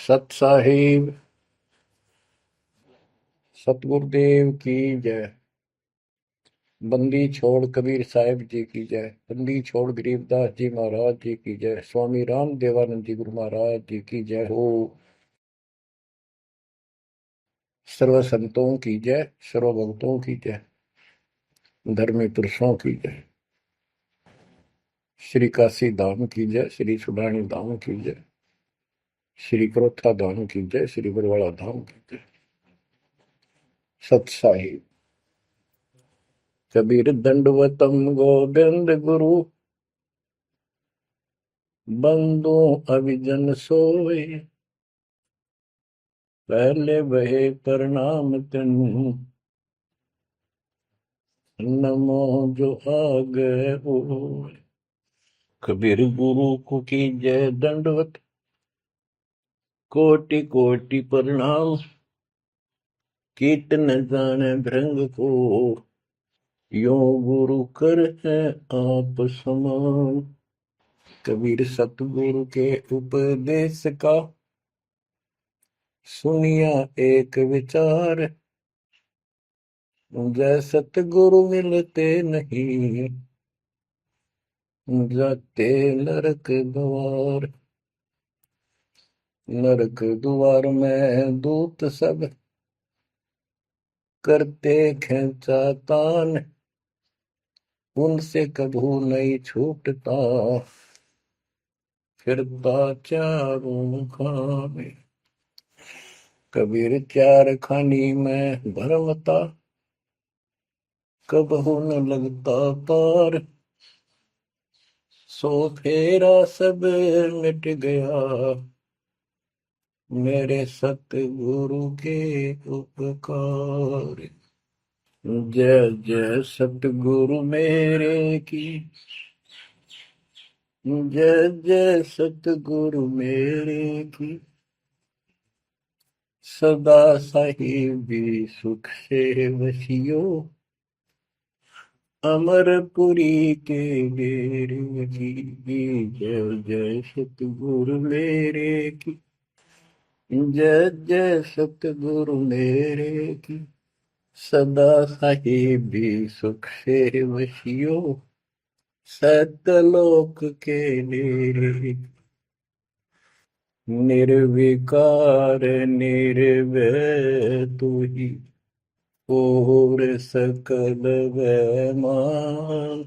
सत साहिब सतगुरुदेव की जय। बंदी छोड़ कबीर साहिब जी की जय। बंदी छोड़ गरीबदास जी महाराज जी की जय। स्वामी राम देवानंद जी गुरु महाराज जी की जय हो। सर्व संतों की जय, सर्व भक्तों की जय, धर्मी पुरुषों की जय। श्री काशी धाम की जय, श्री सुडानी धाम की जय, श्री क्रोथा धाम की जय, श्री बरवाड़ा धाम की जय। सत साहिब कबीर दंडवतम गोविंद गुरु, बंदो अभिजन सोए, पहले बहे प्रणाम तिन, नमो जो आगे होए। कबीर गुरु को की जय दंडवत, कोटि कोटि प्रणाम, कीर्तन जाने भृंग को, यो गुरु कर है आप समान। कबीर सतगुरु के उपदेश का, सुनिया एक विचार, जय सतगुरु मिलते नहीं, जाते नरक द्वार। नरक द्वार में दूत सब, करते खेचा तान, उनसे कभू नहीं छूटता, फिरता चारों खाने। कबीर चार खानी में भरमता, कबहू न लगता पार, सो फेरा सब मिट गया, मेरे सतगुरु के उपकार। जय जय सतगुरु मेरे की, जय जय सतगुरु मेरे की, सदा साहिबी सुख से वसियो, अमरपुरी के डेरे की। जय जय सतगुरु मेरे की, जय जय सतगुरु मेरे की, सदा साहिबी सुख से वसियो, सतलोक के डेरे। निर्विकार निर्भय तू ही, और सकल वैमान।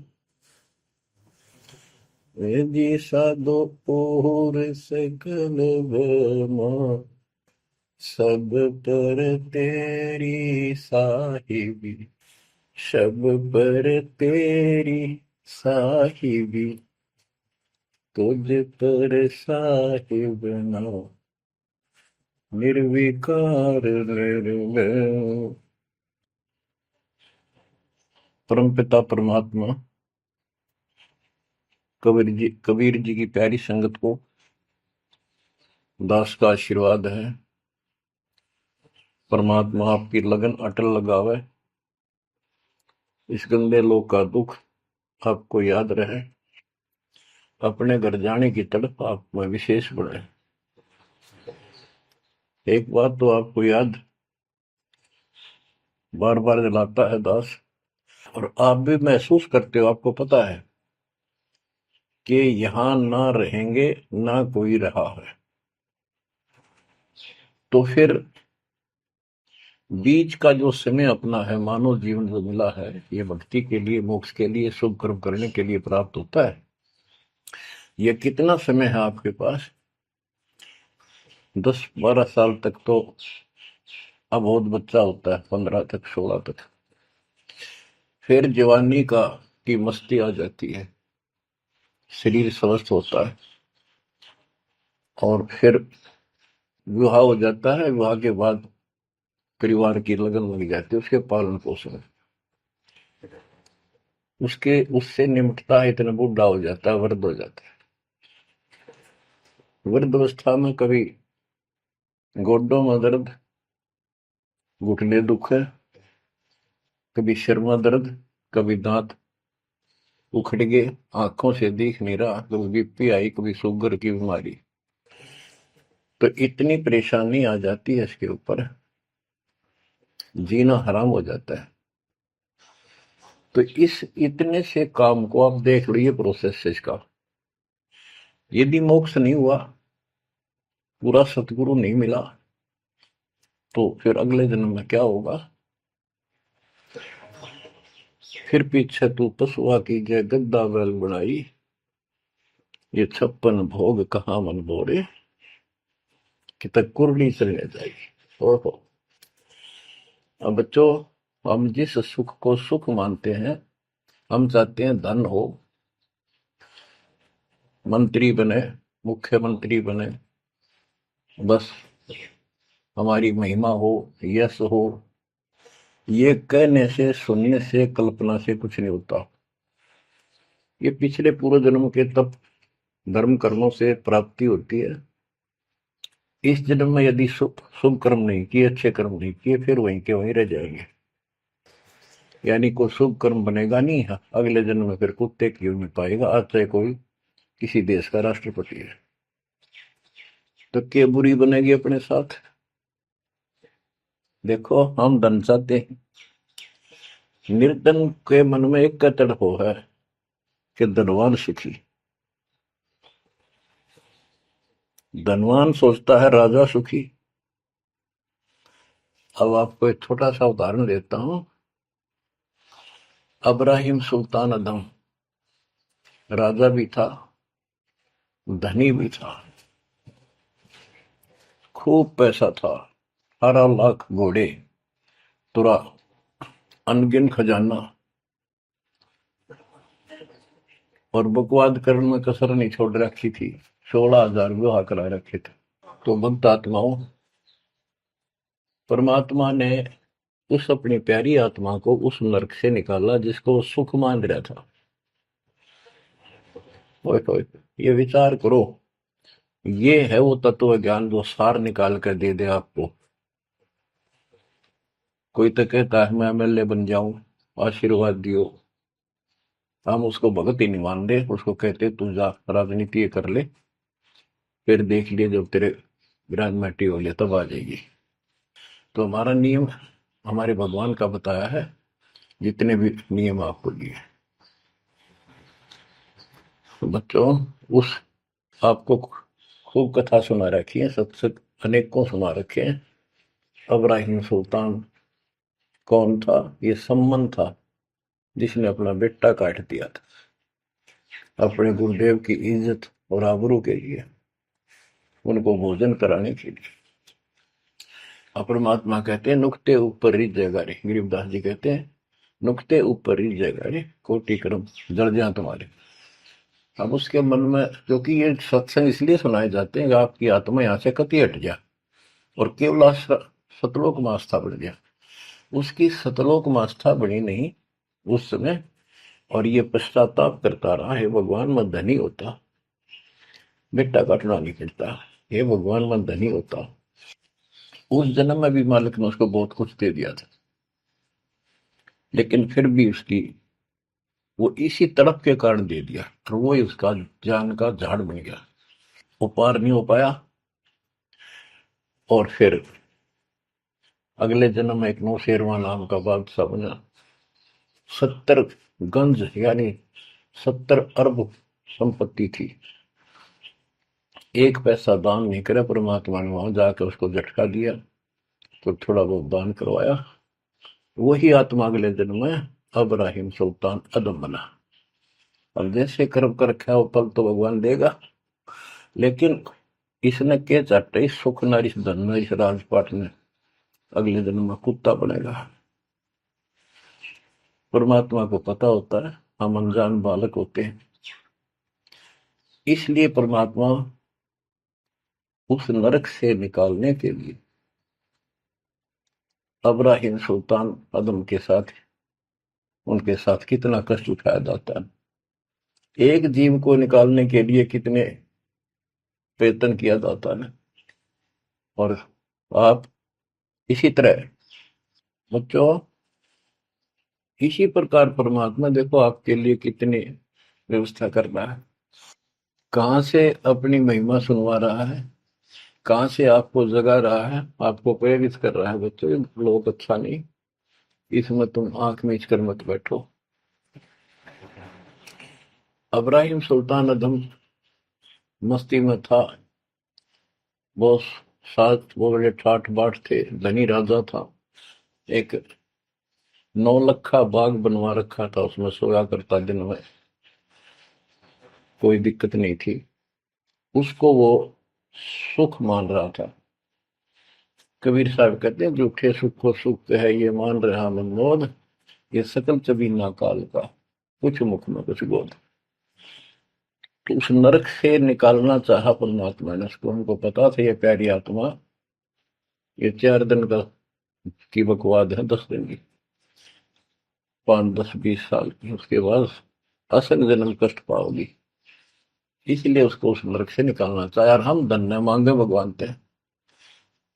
जी साधो और सकल वैमान, सब पर तेरी साहिबी, सब पर तेरी साहिबी, तुझ पर साहिब ना, निर्विकार निर्भय। परमपिता परमात्मा कबीर जी की प्यारी संगत को दास का आशीर्वाद है। परमात्मा आपकी लगन अटल लगावे, इस गंदे लोक का दुख आपको याद रहे, अपने घर जाने की तड़प आप में विशेष बढ़े। एक बात तो आपको याद बार बार दिलाता है दास, और आप भी महसूस करते हो, आपको पता है कि यहां ना रहेंगे ना कोई रहा है, तो फिर बीच का जो समय अपना है, मानव जीवन जो मिला है, ये भक्ति के लिए, मोक्ष के लिए, शुभ कर्म करने के लिए प्राप्त होता है। ये कितना समय है आपके पास? 10-12 साल तक तो अबोध बच्चा होता है, 15 तक, 16 तक, फिर जवानी की मस्ती आ जाती है, शरीर स्वस्थ होता है, और फिर विवाह हो जाता है। विवाह के बाद परिवार की लगन लग जाती है, उसके पालन पोषण, उससे निमटता है, इतना बूढ़ा हो जाता है, वृद्ध हो जाता है। वृद्ध अवस्था में कभी गोड्डों में दर्द, घुटने दुख है, कभी सिर में दर्द, कभी दांत उखड़ गए, आंखों से दिख नहीं रहा, कभी बीपी आई, कभी शुगर की बीमारी। तो इतनी परेशानी आ जाती है इसके ऊपर, जीना हराम हो जाता है। तो इस इतने से काम को आप देख लो, ये प्रोसेस है इसका। यदि मोक्ष नहीं हुआ, पूरा सतगुरु नहीं मिला, तो फिर अगले जन्म में क्या होगा? फिर पीछे तू पशुआ की जय गद्दा बैल बनाई, ये 56 भोग कहाँ मन बोरे, कि तक कुरली चलने जाएगी। ओहो। अब बच्चों, हम जिस सुख को सुख मानते हैं, हम चाहते हैं धन हो, मंत्री बने, मुख्यमंत्री बने, बस हमारी महिमा हो, यश हो। ये कहने से, सुनने से, कल्पना से कुछ नहीं होता। ये पिछले पूर्व जन्म के तप धर्म कर्मों से प्राप्ति होती है। इस जन्म में यदि शुभ कर्म नहीं किए, अच्छे कर्म नहीं किए, फिर वहीं के वहीं रह जाएंगे। यानी कोई शुभ कर्म बनेगा नहीं, अगले जन्म में फिर कुत्ते की नहीं पाएगा, आज चाहे कोई किसी देश का राष्ट्रपति है। तो क्या बुरी बनेगी अपने साथ? देखो, हम धन चाहते हैं, निर्धन के मन में एक तड़प है कि धनवान सुखी। धनवान सोचता है राजा सुखी। अब आपको एक छोटा सा उदाहरण देता हूं। अब्राहिम सुल्तान अदम राजा भी था, धनी भी था, खूब पैसा था, 18 लाख घोड़े, तुरा, अनगिन खजाना, और बकवाद करने में कसर नहीं छोड़ रखी थी। 16,000 विवाह करा रखे थे। तो भक्त आत्माओं, परमात्मा ने उस अपनी प्यारी आत्मा को उस नरक से निकाला जिसको वो सुख मान रहा था। ओए, ये विचार करो, ये है वो तत्व ज्ञान जो सार निकाल कर दे दे आपको। कोई तो कहता है मैं एमएलए बन जाऊं, आशीर्वाद दियो, हम उसको भगत ही नहीं मान रहे, उसको कहते तू जा राजनीति कर ले, फिर देख लिए जब तेरे ग्रांड हो ले तब आ जाएगी। तो हमारा नियम हमारे भगवान का बताया है, जितने भी नियम आपको दिए। तो बच्चों, उस आपको खूब कथा सुना रखी है, सत्संग अनेकों सुना रखे हैं। अब्राहिम सुल्तान कौन था? ये सम्मन था जिसने अपना बेटा काट दिया था अपने गुरुदेव की इज्जत और आबरू के लिए, उनको भोजन कराने के लिए। परमात्मा कहते हैं नुक्ते ऊपर रिझ जाएगा रे, गरीबदास जी कहते हैं नुक्ते ऊपर रिझ जाएगा रे, कोटि कर्म जड़ जाए तुम्हारे। अब उसके मन में, क्योंकि ये सत्संग इसलिए सुनाए जाते हैं कि आपकी आत्मा यहाँ से कति हट जाए और केवल सतलोक में आस्था बढ़ जाए। उसकी सतलोक में आस्था बनी नहीं उस समय, और ये पश्चाताप करता रहा, हे भगवान मैं धनी होता, बेटा काटना नहीं पड़ता, हे भगवान मैं धनी होता। उस जन्म में भी मालिक ने उसको बहुत कुछ दे दिया था, लेकिन फिर भी उसकी वो इसी तड़प के कारण दे दिया, और वो ही उसका जान का झाड़ बन गया। वो पार नहीं हो पाया, और फिर अगले जन्म में एक नौशेरवा नाम का बादशाह बना। 70 गंज यानी 70 अरब संपत्ति थी। एक पैसा दान नहीं करे, परमात्मा ने वहां जाकर उसको झटका दिया, तो थोड़ा बहुत दान करवाया। वही आत्मा अगले जन्म में अब्राहिम सुल्तान अदम बना। अब जैसे कर्म कर रखा है वो फल तो भगवान देगा, लेकिन इसने के चाटे सुख न इस धन न इस राजपाट में, अगले जन्म में कुत्ता बनेगा। परमात्मा को पता होता है, हम अनजान बालक होते हैं, इसलिए परमात्मा उस नरक से निकालने के लिए अब्राहिम सुल्तान अदम के साथ, उनके साथ कितना कष्ट उठाया जाता है। एक जीव को निकालने के लिए कितने प्रयत्न किया जाता है। और आप इसी तरह बच्चों, इसी प्रकार परमात्मा देखो आपके लिए कितनी व्यवस्था कर रहा है, कहां से अपनी महिमा सुनवा रहा है। कहाँ से आपको जगा रहा है, आपको प्रेरित कर रहा है, बच्चों ये लोग अच्छा नहीं, इसमें तुम आंख मीच कर मत बैठो। अब्राहिम सुल्तान अदम मस्ती में था, वो सात वो बड़े ठाठ बाट थे, धनी राजा था। एक 9 लखा बाग बनवा रखा था, उसमें सोया करता दिन में, कोई दिक्कत नहीं थी उसको, वो सुख मान रहा था। कबीर साहब कहते हैं, झूठे सुख को सुख है ये मान रहा मनमोद, ये सकल चबीना काल का, कुछ मुख में कुछ बोध। तो उस नरक से निकालना चाहा परमात्मा ने उसको, हमको पता था ये प्यारी आत्मा ये 4 दिन का की बकवाद है, 10 दिन की, 5, 10, 20 साल की, उसके बाद असंग जन्म कष्ट पाओगी, इसलिए उसको उस नरक से निकालना चाहे। और हम धन्य मांगे भगवान थे,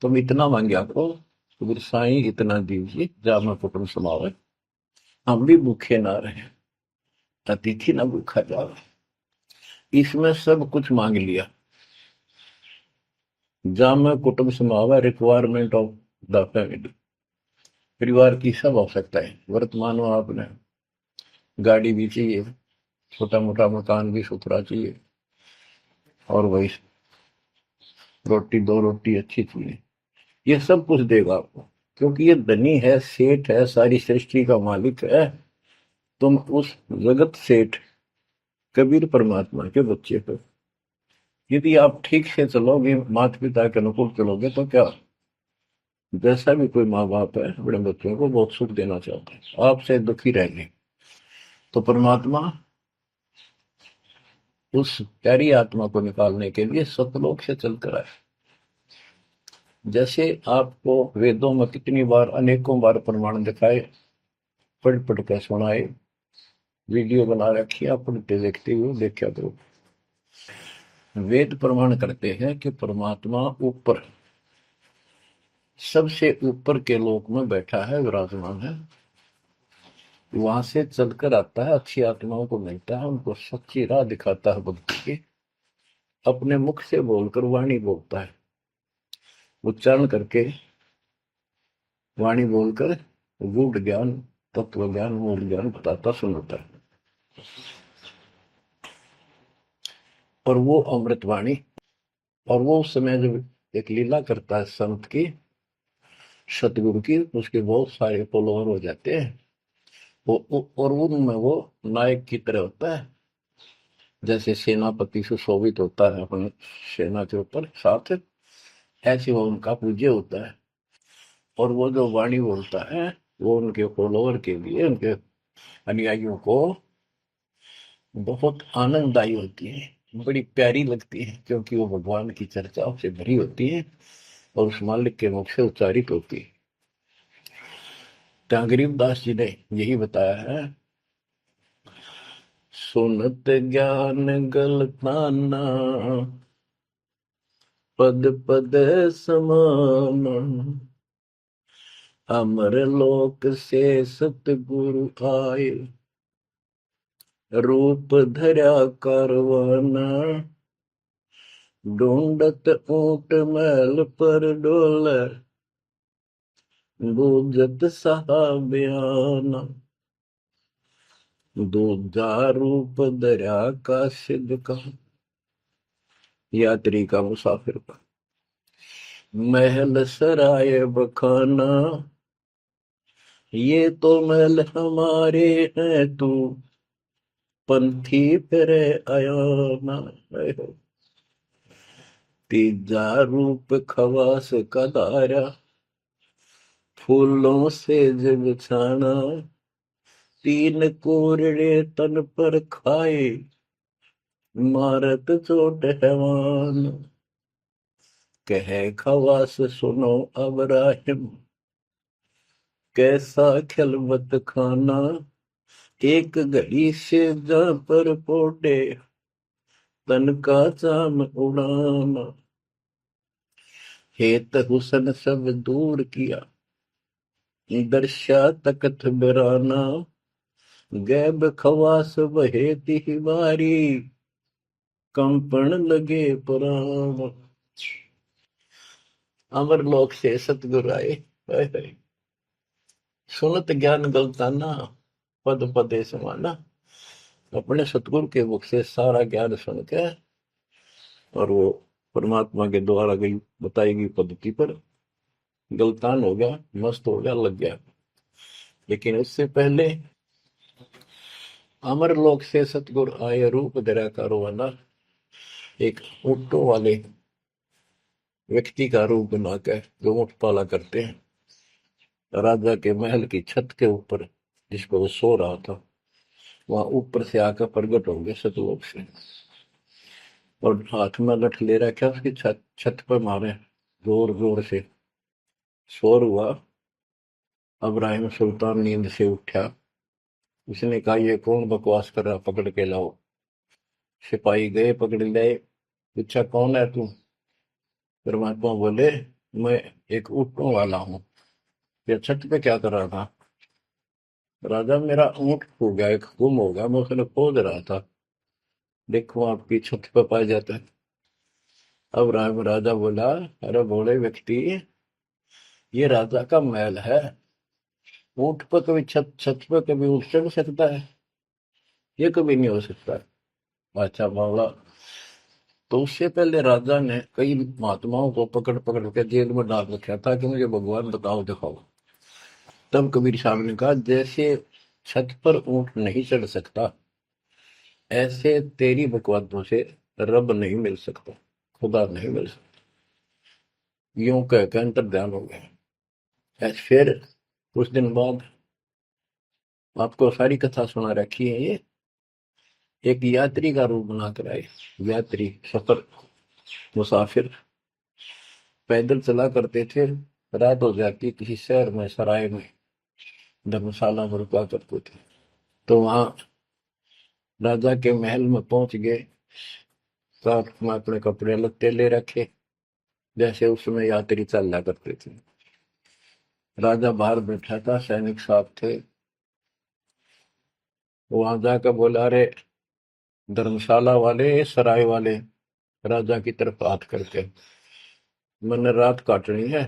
तुम इतना मांगे आपको, तो साईं इतना दीजिए जा मैं कुटुंब समावे, हम भी भूखे ना रहे, अतिथि ना भूखा जावे। इसमें सब कुछ मांग लिया, जा मैं कुटुंब समावे, रिक्वायरमेंट ऑफ द फैमिली, परिवार की सब आवश्यकता है। वर्तमान में आपने गाड़ी भी चाहिए, छोटा मोटा मकान भी सुथरा चाहिए, और वही रोटी, 2 रोटी अच्छी चाहिए, ये सब कुछ देगा आपको, क्योंकि ये धनी है, सेठ है, सारी सृष्टि का मालिक है। तुम उस जगत सेठ कबीर परमात्मा के बच्चे हो। यदि आप ठीक से चलोगे, माता पिता के अनुकूल चलोगे, तो क्या, जैसा भी कोई माँ बाप है अपने बच्चों को बहुत सुख देना चाहता है, आपसे दुखी रहेंगे, तो परमात्मा उस प्यारी आत्मा को निकालने के लिए सतलोक से चलकर आए। जैसे आपको वेदों में कितनी बार, अनेकों बार प्रमाण दिखाए, पढ़ पढ़ कर सुनाए, वीडियो बना रखी है, आप पढ़ते देखते हुए देखा करो। वेद प्रमाण करते हैं कि परमात्मा ऊपर, सबसे ऊपर के लोक में बैठा है, विराजमान है, वहां से चलकर आता है, अच्छी आत्माओं को मिलता है, उनको सच्ची राह दिखाता है भक्ति की, अपने मुख से बोलकर वाणी बोलता है, उच्चारण करके वाणी बोलकर गूढ़ ज्ञान, तत्व ज्ञान, मूल ज्ञान बताता सुनाता है। और वो अमृतवाणी, और वो उस समय जब एक लीला करता है संत की, सतगुरु की, उसके बहुत सारे फॉलोअर हो जाते हैं, और उनमें वो नायक की तरह होता है, जैसे सेनापति सुशोभित होता है अपने सेना के ऊपर साथ, ऐसे वो उनका पूज्य होता है। और वो जो वाणी बोलता है, वो उनके फॉलोअर के लिए, उनके अनुयायियों को बहुत आनंददायी होती है, बड़ी प्यारी लगती है, क्योंकि वो भगवान की चर्चाओं से भरी होती है और उस मालिक के मुख से उच्चारित होती है। तो गरीबदास जी ने यही बताया है, सुनत ज्ञान गलताना, पद पद समान, अमर लोक से सतगुरु आए, रूप धरा करवाना, ढूंढत ऊंट मैल पर डोले, बूझत साहबियाना, दूजा रूप दरिया का सिद्ध का, यात्री का, मुसाफिर का, महल सराय बखाना, ये तो महल हमारे हैं, तू पंथी फिरे अयाना। तीजा रूप खवास का दारा, फूलों से जग छाना, तीन कोरड़े तन पर खाए, मारत चोट हैवान, कह खवास सुनो अब राहिम, कैसा खिलवत खाना, एक घड़ी से जा पर पोटे, तन का चाम उड़ाना, हेत हुसन सब दूर किया, दर्शा तकत बिराना, गैब खवास वहे तिहवारी, कंपन लगे पुराण। अमर लोक से सतगुरु आए, हाय हाय। सुनत ज्ञान गलताना, पद पदे समाना। अपने सतगुरु के मुख से सारा ज्ञान सुन के और वो परमात्मा के द्वारा गई बताई गई पद्धति पर गलतान हो गया, मस्त हो गया, लग गया। लेकिन उससे पहले अमर लोक से सतगुरु आए, रूप धरा का रोवाना। एक ऊँटों वाले व्यक्ति का रूप बनाकर जो ऊँट पाला करते हैं, राजा के महल की छत के ऊपर जिस पर वो सो रहा था, वहां ऊपर से आकर प्रकट हो गए सतलोक से, और हाथ में लठ ले रखा, उसकी छत छत पर मारे जोर जोर से। शोर हुआ। अब्राहिम सुल्तान नींद से उठा। उसने कहा, ये कौन बकवास कर रहा, पकड़ के लाओ। सिपाही गए, पकड़ लाए। पूछा, कौन है तू? परमात्मा बोले, मैं एक ऊँटों वाला हूँ। ये छत पे क्या कर रहा था? राजा, मेरा ऊँट खो गया, एक गुम हो गया, मैं उसने खोज रहा था, देखो आपकी छत पे पाया जाता है। अब राजा बोला, अरे भोले व्यक्ति, ये राजा का महल है, ऊँट पर कभी छत छत पर कभी ऊँट चढ़ सकता है? ये कभी नहीं हो सकता। अच्छा बोला। तो उससे पहले राजा ने कई महात्माओं को पकड़ पकड़ के जेल में डाल रखा था कि मुझे भगवान बताओ, दिखाओ। तब कबीर साहब ने कहा, जैसे छत पर ऊँट नहीं चढ़ सकता, ऐसे तेरी बकवादों से रब नहीं मिल सकता, खुदा नहीं मिल सकता। यूं कहकर अंतर ध्यान हो गया। फिर कुछ दिन बाद आपको सारी कथा सुना रखी है, ये एक यात्री का रूप बनाकर आए। यात्री, सफर, मुसाफिर पैदल चला करते थे। रात हो जाती, किसी शहर में, सराय में, धर्मशाला में रुका करते थे। तो वहां राजा के महल में पहुंच गए। साथ में अपने कपड़े लत्ते ले रखे, जैसे उसमें यात्री चला करते थे। राजा बाहर बैठा था, सैनिक साहब थे। वहां जाकर बोला, अरे धर्मशाला वाले, सराय वाले, राजा की तरफ हाथ करके, मैंने रात काटनी है,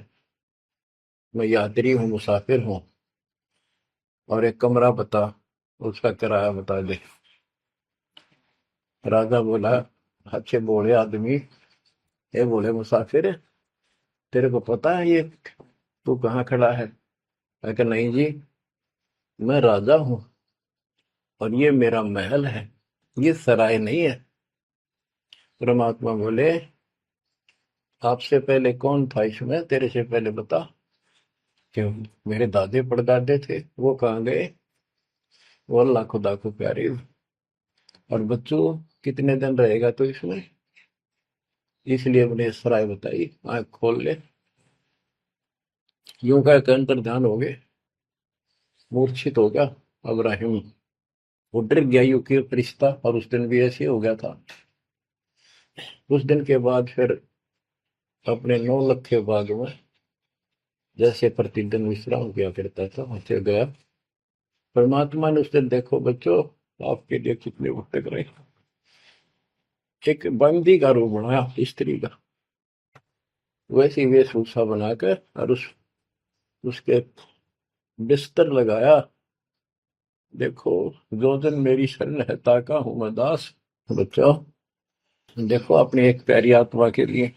मैं यात्री हूँ, मुसाफिर हूँ, और एक कमरा बता, उसका किराया बता दे। राजा बोला, अच्छे बोले आदमी, ये बोले मुसाफिर, तेरे को पता है ये तू कहाँ खड़ा है? मैं कहा, नहीं जी, मैं राजा हूँ और ये मेरा महल है, ये सराय नहीं है। परमात्मा बोले, आपसे पहले कौन था इसमें, तेरे से पहले बता। क्यों? मेरे दादे परदादे थे, वो कहाँ गए? वो अल्लाह खुदा को प्यारे। और बच्चों, कितने दिन रहेगा तो इसमें? इसलिए मैंने सराय बताई, आंख खोल ले। यूं कह के अंतर ध्यान हो गए, मूर्छित हो गया अब्राहिम। वो डर गया, यूं कि फरिश्ता, और उस दिन भी ऐसे हो गया था। उस दिन के बाद फिर अपने 9 लखे बाग में जैसे प्रतिदिन विश्राम किया करता था, वैसे गया। परमात्मा ने उस दिन, देखो बच्चों, आपके लिए कितने भटक रहे, एक बंदी का रूप बनाया, स्त्री का, वैसी वेशभूषा बनाकर, और उसके बिस्तर लगाया। देखो, जो दिन मेरी शरण है, ताका हूं मैं दास। बच्चों, देखो अपनी एक प्यारी आत्मा के लिए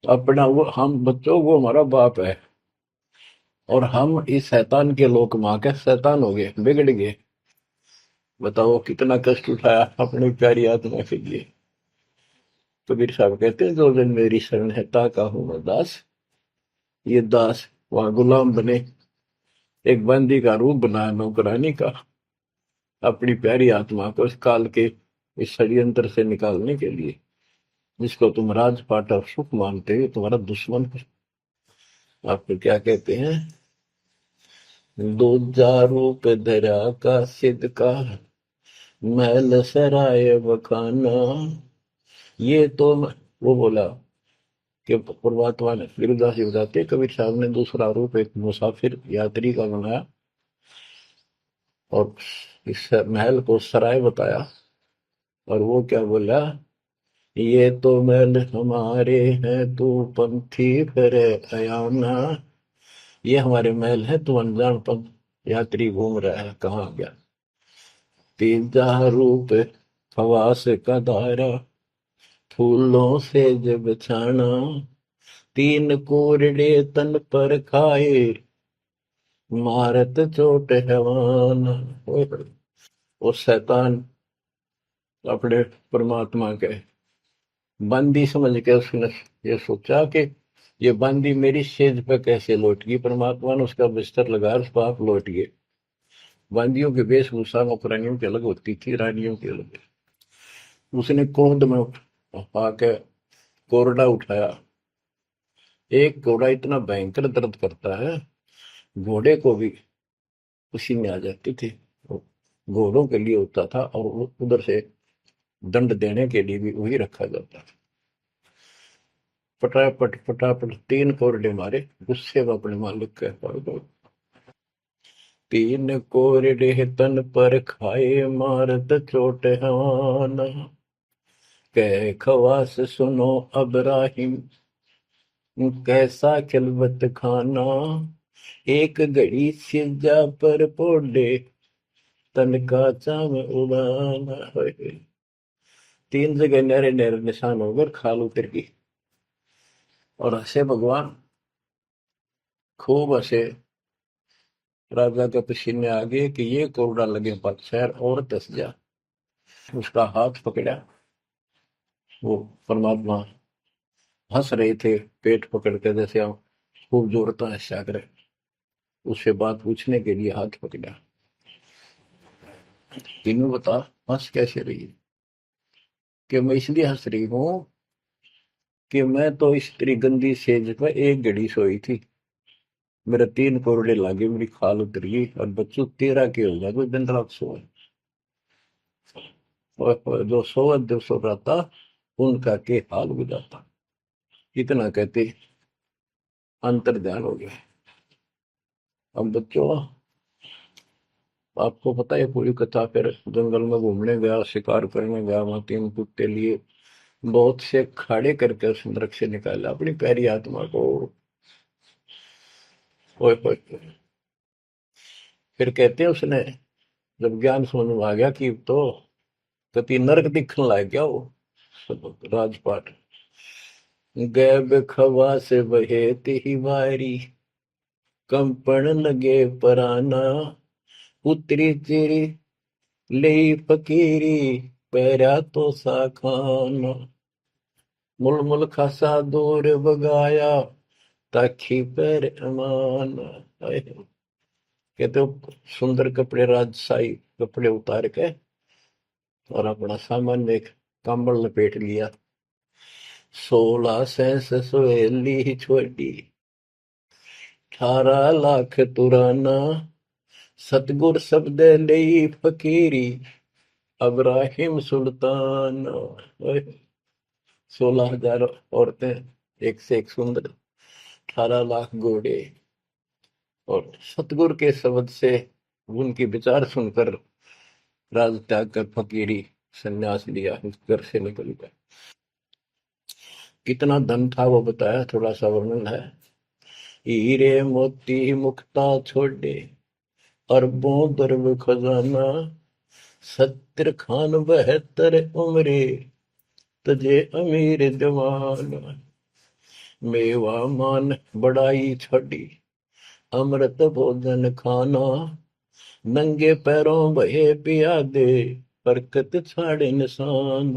अपना, वो हम बच्चों, वो हमारा बाप है, और हम इस शैतान के लोक में आके शैतान हो गए, बिगड़ गए। बताओ कितना कष्ट उठाया अपनी प्यारी आत्मा के लिए। कबीर साहब कहते हैं, जो दिन मेरी शरण है, ताका हूं मैं दास। ये दास वहां गुलाम बने, एक बंदी का रूप बनाया नौकरानी का, अपनी प्यारी आत्मा को इस काल के इस षड्यंत्र से निकालने के लिए। जिसको तुम राजपाट और सुख मानते हो, तुम्हारा दुश्मन है। आपको क्या कहते हैं? दूजा रूप धरा का सिद्ध का, महल सराय बखाना। ये तो वो बोला कि परमात्मा ने, गिरिदास जी बताते, कबीर साहब ने दूसरा रूप एक मुसाफिर यात्री का बनाया, और इस महल को सराय बताया। और वो क्या बोला, ये तो महल हमारे हैं, तू पंथी फिर अयाना। ये हमारे महल है, तू अनजान पंथ यात्री घूम रहा है, कहाँ गया। तीजा रूप खवास का धारा, फूलों से जब छाना। तीन कोरडे तन पर खाए, मारत चोट हैवान। वो शैतान अपने परमात्मा के बंदी समझ के उसने ये सोचा कि ये बंदी मेरी सेज पे कैसे लौट गई। परमात्मा ने उसका बिस्तर लगा, उस पाप लौट गए। बंदियों की वेशभूषा नौकरानियों की अलग होती थी, रानियों की अलग। उसने क्रोध में आके कोरडा उठाया। एक घोड़ा इतना भयंकर दर्द करता है, घोड़े को भी पसीने आ जाती थी। वो घोड़ों के लिए होता था, और उधर से दंड देने के लिए भी वही रखा जाता था। फटाफट फटाफट तीन कोरडे मारे, गुस्से में अपने मालिक के पास गए। तीन कोरडे तन पर खाए, मारत चोट हवाना। कह खवास सुनो अबराहिम, कैसा खिलवत खाना। एक घड़ी सिजा पर पोडे, तन का चाव उड़ाना। तीन जगह नहरे नहरे निशान होकर खाल उतर गई। और हंसे भगवान, खूब हंसे। राजा के पसीने आ गए कि ये कोरडा लगे पक्षर और दस जा। उसका हाथ पकड़ा। वो परमात्मा हंस रहे थे, पेट पकड़ के, जैसे हम खूब जोरता हंसा करे। उससे बात पूछने के लिए हाथ पकड़ा। तीनों बता, हंस कैसे रही है। कि मैं इसलिए हंस रही हूँ कि मैं तो इस तेरी गंदी सेज पर एक घड़ी सोई थी, मेरे तीन कोरडे लागे, मेरी खाल उतर गई, और बच्चों तेरा के हो गया, कोई दिन रात सोए। और जो सोवत जो सो रहा, उनका के हाल बुझाता। इतना कहते अंतर ध्यान हो गया। अब बच्चों, आपको पता है पूरी कथा। फिर जंगल में घूमने गया, शिकार करने गया, वहां तीन कुत्ते लिए, बहुत से खाड़े करके उस नरक से निकाला अपनी प्यारी आत्मा को। ओए ओए ओए। फिर कहते हैं उसने, जब ज्ञान समझ में आ गया कि तो कति नरक दिखने लग गया वो राजपाट। गैब खवा से बहे ही वारी, कंपन लगे पराना। उतरी तेरी ले फकीरी, पैरा तो सा खाना। मुल मुल खासा दूर बगाया, ताखी पैर अमान। कहते हो सुंदर कपड़े, राजशाही कपड़े उतार के, और अपना सामान में एक कंबल लपेट लिया। 16 सहेली छोड़ी, 18 लाख तुराना। सतगुर शब्द ले फकीरी, अब्राहिम सुल्तान। 16,000 औरतें, एक से एक सुंदर, 18 लाख घोड़े। और सतगुरु के शब्द से, उनके विचार सुनकर राज त्याग कर फकीरी संन्यास लिया, घर से निकल गया। कितना धन था वो बताया, थोड़ा सा वर्णन है। हीरे मोती मुक्ता छोड़े, अरबों दरब खजाना। 70 खान 72 उम्रे, तजे अमीर जवान। मेवा मान बड़ाई छोड़ी, अमृत भोजन खाना। नंगे पैरों बहे पियादे, बरकत छाड़े निशान।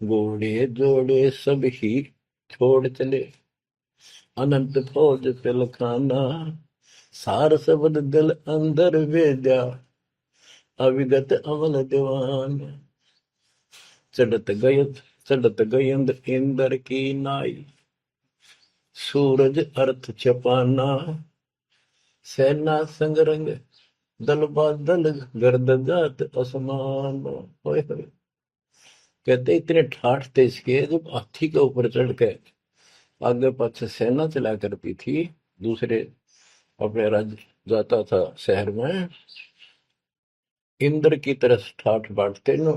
घोड़े जोड़े सब ही छोड़ चले, अनंत फौज पिलखाना। सार शब्द दिल अंदर भेजा, अविगत अमल दीवान। चढ़त गय चढ़त गयंद इंद्र की नाई, सूरज अर्थ छपाना। सेना संगरंग दल बादल, गर्द जात असमान। होए होए। कहते इतने ठाठ थे इसके, जब हाथी के ऊपर चढ़ के आगे पाछे सेना चला करती थी, दूसरे अपने राज्य जाता था शहर में, इंद्र की तरह ठाठ बांटते न।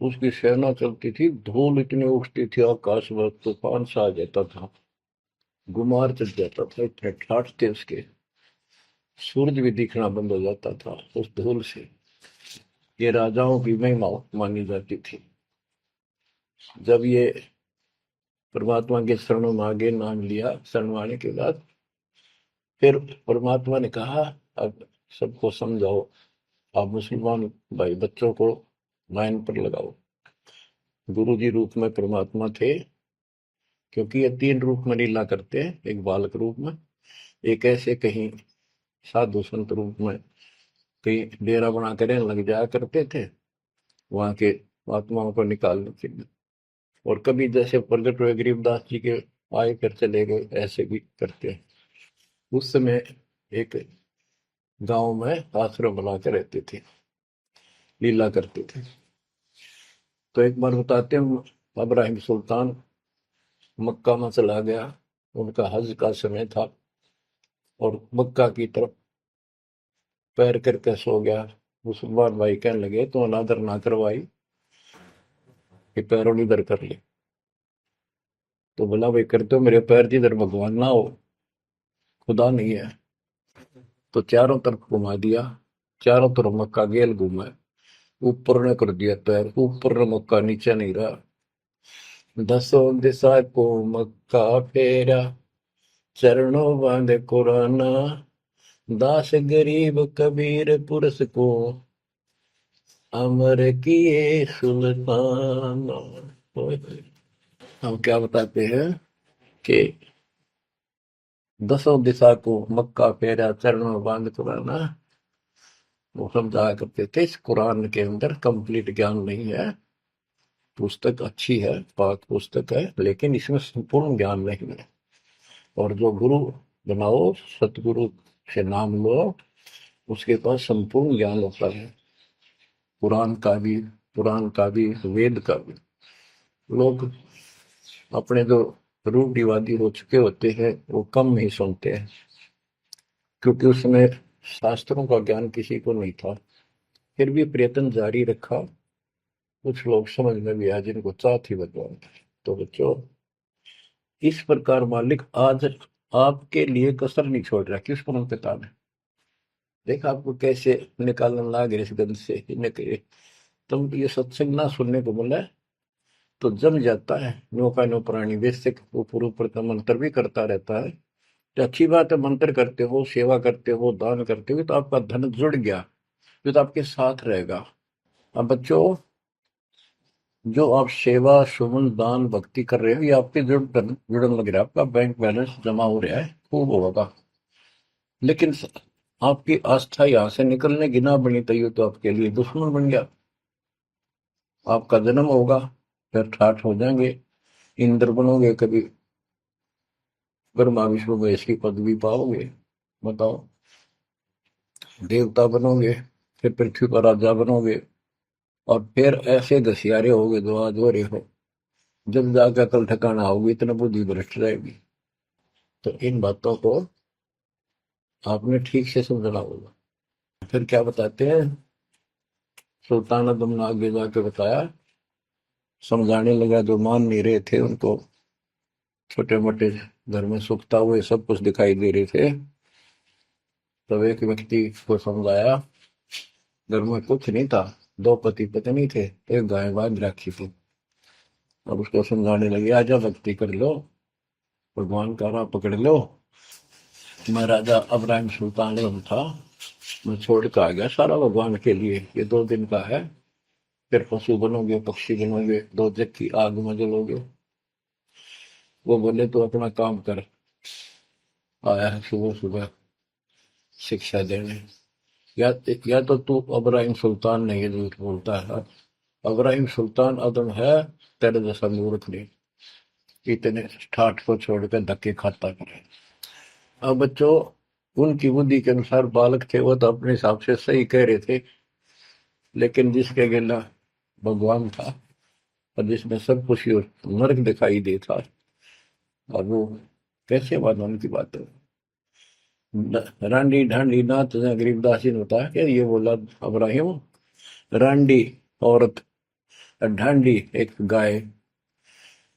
उसकी सेना चलती थी, धूल इतनी उठती थी आकाश में, तूफान सा आ जाता था, गुमार चढ़ जाता था, इतने ठाठ थे उसके, सूरज भी दिखना बंद हो जाता था उस धूल से। ये राजाओं की महिमा मानी जाती थी। जब ये परमात्मा के शरणों में आगे नाम लिया, शरण आने के बाद फिर परमात्मा ने कहा, अब सबको समझाओ, आप मुसलमान भाई बच्चों को लाइन पर लगाओ। गुरु जी रूप में परमात्मा थे, क्योंकि ये तीन रूप में लीला करते हैं, एक बालक रूप में, एक ऐसे कहीं साधु संत रूप में कहीं डेरा बना कर लग जाया करते थे वहां के आत्माओं को निकालने के लिए, और कभी जैसे प्रगट हुए गरीबदास जी के आए कर चले गए, ऐसे भी करते हैं। उस समय एक गांव में आश्रम बना के रहते थे, लीला करते थे। तो एक बार बताते हैं, इब्राहिम सुल्तान मक्का में चला गया, उनका हज का समय था, और मक्का की तरफ पैर करके सो गया। मुसलमान भाई कहने लगे, तो अनादर ना करवाई कि पैरों इधर कर ले। तो बोला, भाई करते हो मेरे पैर जिधर भगवान ना हो, खुदा नहीं है। तो चारों तरफ घुमा दिया, चारों तरफ मक्का गेल घूमा, ऊपर ने कर दिया पैर, ऊपर ने मक्का, नीचे नहीं रहा। दसों दिशा को मक्का फेरा, चरणों बांधे कुराना, दास गरीब कबीर पुरस को, अमर किए सुल्तान। हम क्या बताते हैं कि दसों दिशा को मक्का फेरा, चरणों में बांध कुराना, वो समझाया करते थे। इस कुरान के अंदर कंप्लीट ज्ञान नहीं है, पुस्तक अच्छी है, पाक पुस्तक है, लेकिन इसमें संपूर्ण ज्ञान नहीं है। और जो गुरु बनाओ, सतगुरु से नाम लो, उसके पास संपूर्ण ज्ञान होता है, कुरान का भी, पुराण का भी, वेद का भी। लोग अपने जो रूढ़िवादी हो चुके होते हैं, वो कम ही सुनते हैं, क्योंकि उसमें शास्त्रों का ज्ञान किसी को नहीं था। फिर भी प्रयत्न जारी रखा, कुछ लोग समझ में भी आए जिनको चाह थी भगवान की। तो बच्चों, इस प्रकार मालिक आज आपके लिए कसर नहीं छोड़ रहा। किस परम पिता ने देखा आपको कैसे निकालने लगा इस गंध से, इन्हें कहे तुम ये सत्संग ना सुनने को बोला है, तो जम जाता है नो का नो प्राणी। बेसिक ऊपर ऊपर का मंत्र भी करता रहता है, तो अच्छी बात है, मंत्र करते हो, सेवा करते हो, दान करते हो, तो आपका धन जुड़ गया, जो तो आपके साथ रहेगा। अब बच्चों, जो आप सेवा सुमन दान भक्ति कर रहे हो, ये आपके जुड़न लग रहा है, आपका बैंक बैलेंस जमा हो रहा है, खूब होगा। लेकिन आपकी आस्था यहाँ से निकलने की ना बनी, तो ये तो आपके लिए दुश्मन बन गया। आपका जन्म होगा, फिर ठाठ हो जाएंगे, इंद्र बनोगे, कभी ब्रह्मा विष्णु महेश की पदवी पाओगे, बताओ, देवता बनोगे, फिर पृथ्वी पर राजा बनोगे, और फिर ऐसे घसियारे होगे जो आज हो रहे हो। जब जाकर कल ठिकाना होगी, इतना बुद्धि भ्रष्ट रहेगी। तो इन बातों को आपने ठीक से समझना होगा। फिर क्या बताते हैं, सुल्तान आदम ने आगे जाके बताया, समझाने लगा, जो मान नहीं रहे थे उनको, छोटे मोटे घर में सुखता हुए सब कुछ दिखाई दे रहे थे। तब एक व्यक्ति को समझाया, घर में कुछ नहीं था, दो पति पत्नी थे, एक गाय बांध रखी थी। अब उसको समझाने लगे, आजा भक्ति कर लो, भगवान का राह पकड़ लो। मैं राजा अब्राहिम सुल्तान आजम था, मैं छोड़ के आ गया सारा भगवान के लिए, ये 2 दिन का है, फिर पशु बनोगे, पक्षी बनोगे, दो जग की आग में जलोगे। वो बोले, तो अपना काम कर, आया है सुबह सुबह शिक्षा देने। या या तो तू अब्राहिम सुल्तान नहीं है, झूठ बोलता है। अब्राहिम सुल्तान आदम है, तेरे जैसा मूर्ख नहीं, इतने ठाठ को छोड़कर धक्के खाता करे। अब बच्चों, उनकी बुद्धि के अनुसार बालक थे, वो तो अपने हिसाब से सही कह रहे थे, लेकिन जिसके गिला भगवान था, और जिसमें सब कुछ नरक दिखाई देता, और वो कैसे माना उनकी बात है। रांडी ढांडी नाच, गरीबदास जी ने बताया कि ये बोला अब्राहिम, रांडी औरत ढांडी एक गाय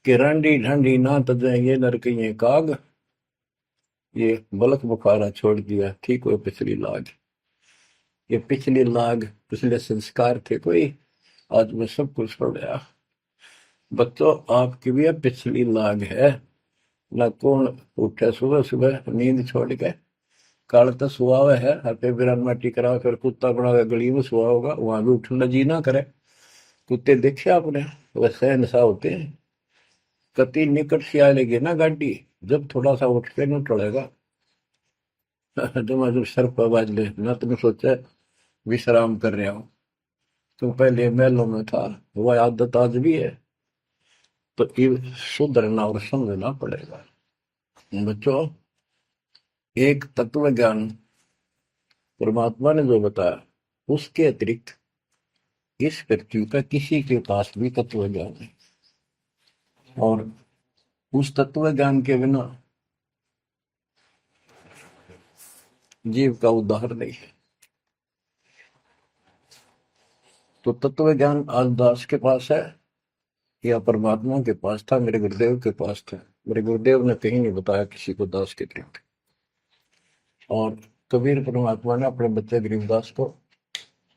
कि रांडी ढांडी ना तजे ये नरकइये काग, ये बलक बुखारा छोड़ दिया ठीक हो पिछली लाग। ये पिछली लाग पिछले संस्कार थे कोई, आज मैं सब कुछ छोड़ गया। बच्चों आपकी भी अब पिछली लाग है ना। कौन उठे सुबह सुबह नींद छोड़ के, काल तो सुहावे है हते बिरान माटी करा फिर कुत्ता बना के गली में सुहा होगा, वहां भी उठना जी ना करे। कुत्ते देखे आपने वैसे नशा होते हैं। कति निकट से आ लेगी ना गाड़ी, जब थोड़ा सा उठ के न टलेगा जब सर पर बाज ले ना, तुमने सोचा विश्राम कर रहा हूं। तुम पहले महलों में था, वह आदत आज भी है, तो ये सुधरना और समझना पड़ेगा। बच्चों एक तत्व ज्ञान परमात्मा ने जो बताया, उसके अतिरिक्त इस पृथ्वी का किसी के पास भी तत्व ज्ञान है, और उस तत्व ज्ञान के बिना जीव का उद्धार नहीं है। तो तत्व ज्ञान आज दास के पास है या परमात्मा के पास था? मेरे गुरुदेव के पास था। मेरे गुरुदेव ने कहीं नहीं बताया किसी को दास के अतिरिक्त। और कबीर परमात्मा ने अपने बच्चे गरीबदास को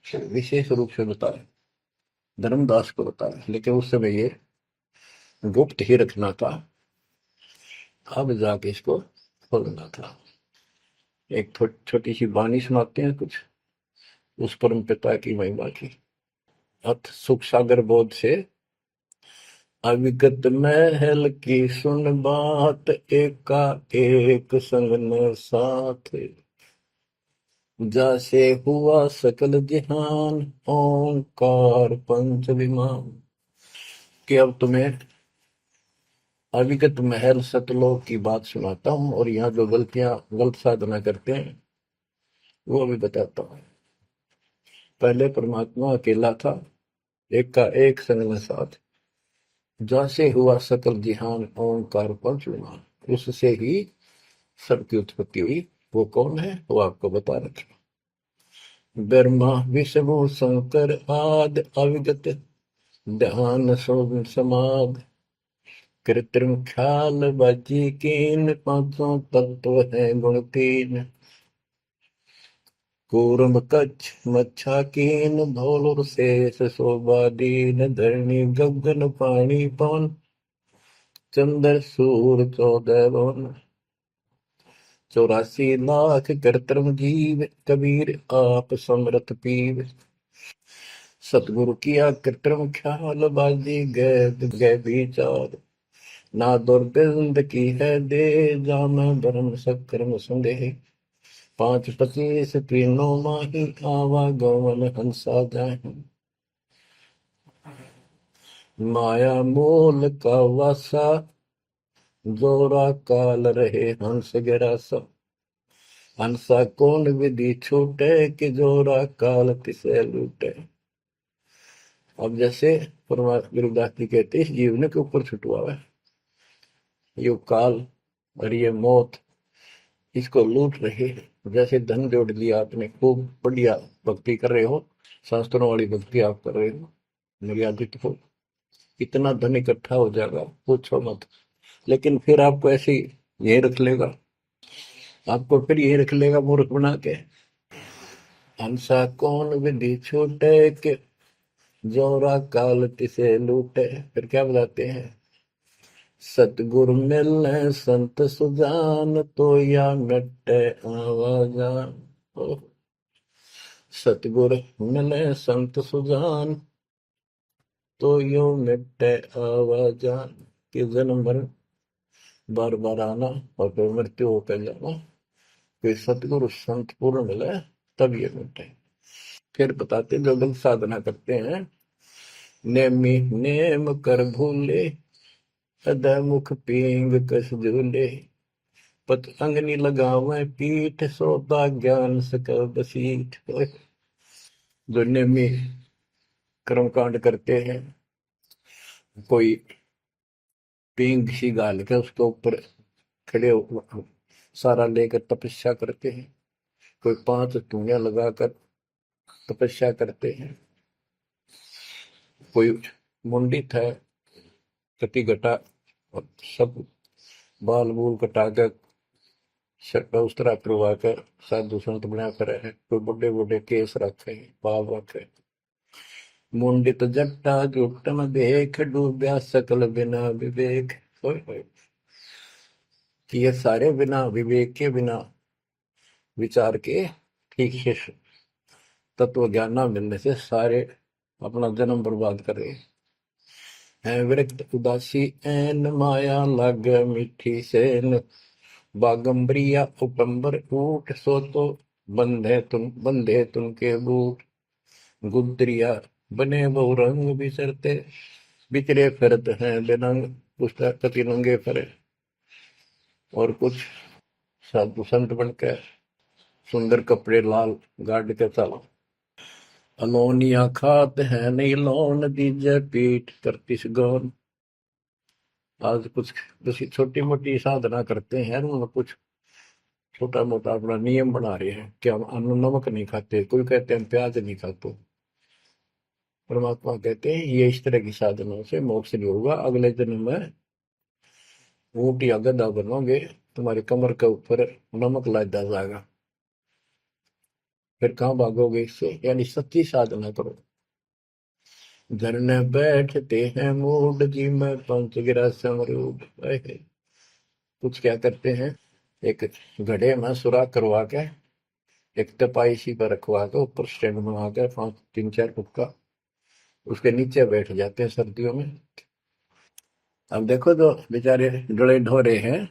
विशेष रूप से बताया, धर्मदास को बताया, लेकिन उस समय ये गुप्त ही रखना था, अब जाके इसको खोलना था। एक छोटी सी वाणी सुनाते हैं कुछ उस परम पिता की महिमा की। अथ सुख सागर बोध से अविगत महल की सुन बात, एका एक संग न साथ, जैसे हुआ सकल जहान, ओंकार पंच विमान। कि अब तुम्हें अविगत महल सतलोक की बात सुनाता हूं, और यहाँ जो गलत साधना करते हैं वो भी बताता हूं। पहले परमात्मा अकेला था, एक का एक संग में साथ, जैसे हुआ सकल जिहान, ओंकार पंच विमान। उससे ही सबकी उत्पत्ति हुई। वो कौन है वो आपको बता रखा। ब्रह्मा विष्णु शंकर आदि अविगत, ध्यान समाध, कृत्रिम ख्याल बाजी कीन, पांचों तत्व है गुण तीन। कूर्म कच्छ मच्छा कीन, धौल शेष शोभा दीन, धरणी गगन पानी पवन, चंद्र सूर 14 भवन। 84 लाख कृत्रिम जीव, कबीर आप समरथ पीव। सतगुरु किया कृत्रिम ख्याल, बाजी गए विचार, ना दुर्बिंद की है दे, जाम धर्म सक्रम संदेह। 5 25 तीनों माही, आवा गौवन हंसा जाहि। माया मूल का वासा, जोरा काल रहे हंस गिरासा। हंसा कौन विधि छूटे, कि जोरा काल तिसे लूटे। अब जैसे परमात्मा गुरुदास जी कहते हैं, इस जीवन के ऊपर छुटवा है ये काल और ये मौत, इसको लूट रहे हैं। जैसे धन जोड़ लिया आपने, खूब बढ़िया भक्ति कर रहे हो, शास्त्रों वाली भक्ति आप कर रहे हो, मर्यादित हो, इतना धन इकट्ठा हो जाएगा पूछो मत। लेकिन फिर आपको ऐसे यही रख लेगा, आपको फिर यही रख लेगा मूर्ख बना के। हंसा कौन विधि छूटे, के जोरा काल तिसे लूटे। फिर क्या बताते हैं, सतगुरु मिलने संत सुजान, तो या मिटे आवाजान। सतगुरु मिले संत सुजान, तो यो मिटे आवाजान। कि जन्म मरण बार बार आना और फिर मृत्यु होकर जाना, फिर सतगुरु संत पूर्ण मिले तब ये मिटे। फिर बताते जो लोग साधना करते हैं, नेमी नेम कर भूले, हृदय मुख पींग कस झूले, पत अंगनी लगावे पीठ, सोता ज्ञान सकल बसीठ। जो नेमी कर्मकांड करते हैं, कोई पींग सी गाल के उसके ऊपर खड़े सारा लेकर तपस्या करते हैं, कोई 5 धुनिया लगाकर तपस्या करते हैं, कोई मुंडित है, कति घटा, और सब बाल बूल कटा कर शर्ट उस तरह करवा कर साधु संत बना कर है। कोई बड़े बड़े केस रखे, बाल रखे। मुंडित जट्टा जुटन देख, डूबया सकल बिना विवेक। होय होय। कि ये सारे बिना विवेक के, बिना विचार के, ठीक से तत्व ज्ञान ना मिलने से सारे अपना जन्म बर्बाद कर रहे हैं। विरक्त उदासी एन माया लग, मीठी सेन बागंबरिया उपंबर ऊट, सो तो बंधे तुम के बूट। गुदरिया बने बहु रंग बिसरते, बिचरे फिरत हैं बेनंग। पुस्तक कति नंगे फरे। और कुछ साधु संत बनकर सुंदर कपड़े लाल गाड़ के चलो। अलोनिया खात है नहीं लोन, दीजे पीठ करतिस गौन। आज कुछ किसी छोटी मोटी साधना करते हैं, उन्होंने कुछ छोटा मोटा अपना नियम बना रहे हैं कि हम अन्न नमक नहीं खाते, कोई कहते हैं प्याज नहीं खाते। परमात्मा कहते हैं ये इस तरह की साधनों से मोक्ष नहीं होगा, अगले जन्म में ऊंट या गधा बनोगे, तुम्हारी कमर के ऊपर नमक लादा जाएगा, फिर कहाँ भागोगे इससे। यानी सच्ची साधना करो। झरने बैठते हैं मूड जी में, पंच गिरा समरूड। कुछ क्या करते हैं, एक घड़े में सुराख करवा के, एक तपाई सी पर रखवा के, ऊपर स्टैंड बना के 3-4 फुट का, उसके नीचे बैठ जाते हैं सर्दियों में। अब देखो तो बेचारे डले ढोरे हैं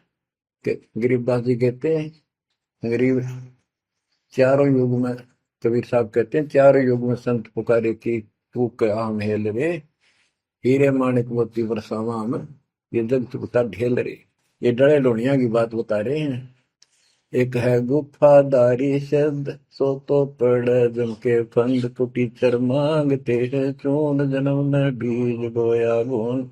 कि गरीबदास जी कहते हैं, गरीब चारों युग में, कबीर साहब कहते हैं चारों युग में संत पुकारे की, तू आम हेल रे, हीरे माणिक मोती बरसावा हम, ये जग चुकता ढेल रे। ये डले लोनिया की बात बता रहे हैं। एक है गुफादारी शब्द, सो तो पड़ जम के फंद, कुटी चर मांगते हैं चून, जन्म ने बीज बोया गुण।